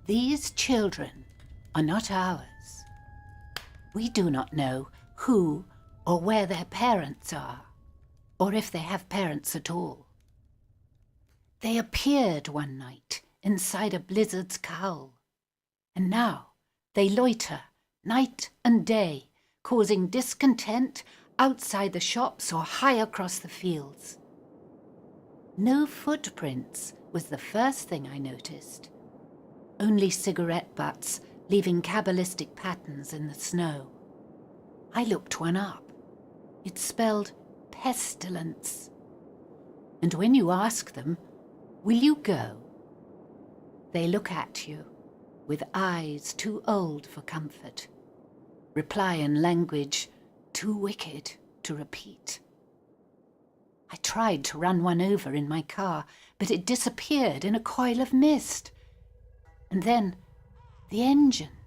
These children are not ours. We do not know who or where their parents are, or if they have parents at all. They appeared one night inside a blizzard's cowl, and now they loiter night and day, causing discontent outside the shops or high across the fields. No footprints was the first thing I noticed. Only cigarette butts leaving cabalistic patterns in the snow. I looked one up. It spelled pestilence. And when you ask them, "Will you go?" they look at you with eyes too old for comfort, reply in language too wicked to repeat. I tried to run one over in my car, but it disappeared in a coil of mist. And then the engine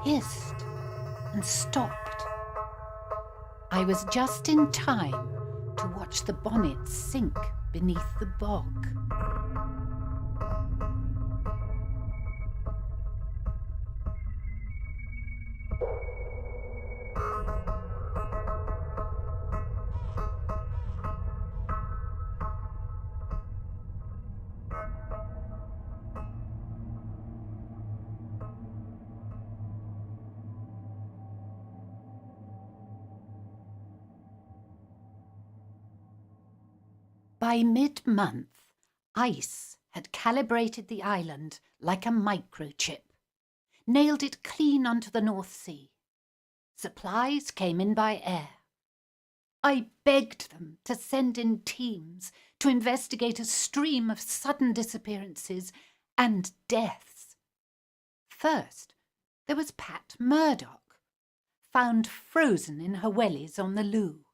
hissed and stopped. I was just in time to watch the bonnet sink beneath the bog. By mid-month, ice had calibrated the island like a microchip, nailed it clean onto the North Sea. Supplies came in by air. I begged them to send in teams to investigate a stream of sudden disappearances and deaths. First, there was Pat Murdoch, found frozen in her wellies on the Loo.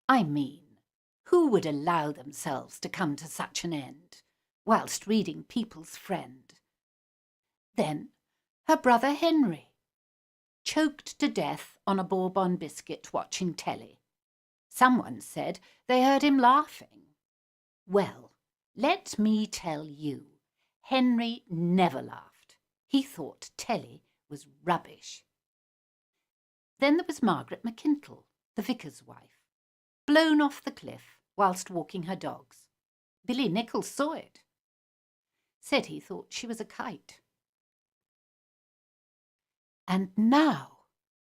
I mean, who would allow themselves to come to such an end, whilst reading People's Friend? Then her brother Henry, choked to death on a Bourbon biscuit watching telly. Someone said they heard him laughing. Well, let me tell you, Henry never laughed. He thought telly was rubbish. Then there was Margaret McKintle, the vicar's wife, blown off the cliff whilst walking her dogs. Billy Nichols saw it. Said he thought she was a kite. And now,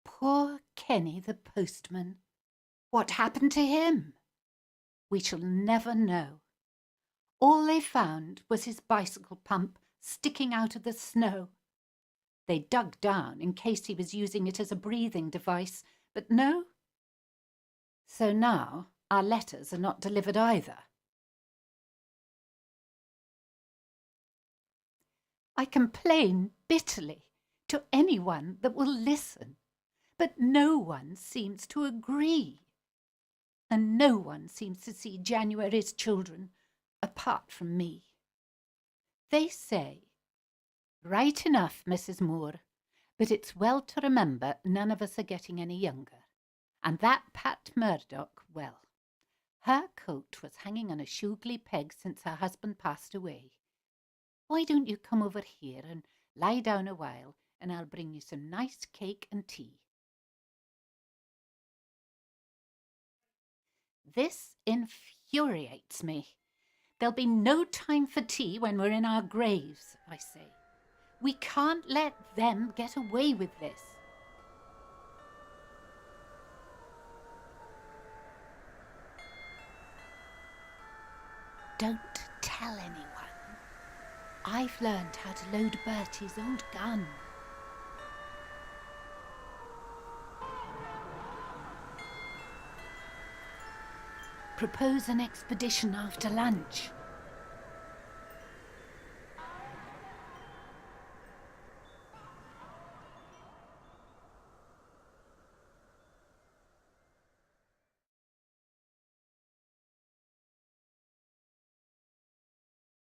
poor Kenny the postman. What happened to him? We shall never know. All they found was his bicycle pump sticking out of the snow. They dug down in case he was using it as a breathing device, but no. So now our letters are not delivered either. I complain bitterly to anyone that will listen, but no one seems to agree. And no one seems to see January's children apart from me. They say, "Right enough, Mrs. Moore, but it's well to remember none of us are getting any younger. And that Pat Murdoch, well, her coat was hanging on a shoogly peg since her husband passed away. Why don't you come over here and lie down a while, and I'll bring you some nice cake and tea." This infuriates me. There'll be no time for tea when we're in our graves, I say. We can't let them get away with this. Don't tell anyone. I've learned how to load Bertie's old gun. Propose an expedition after lunch.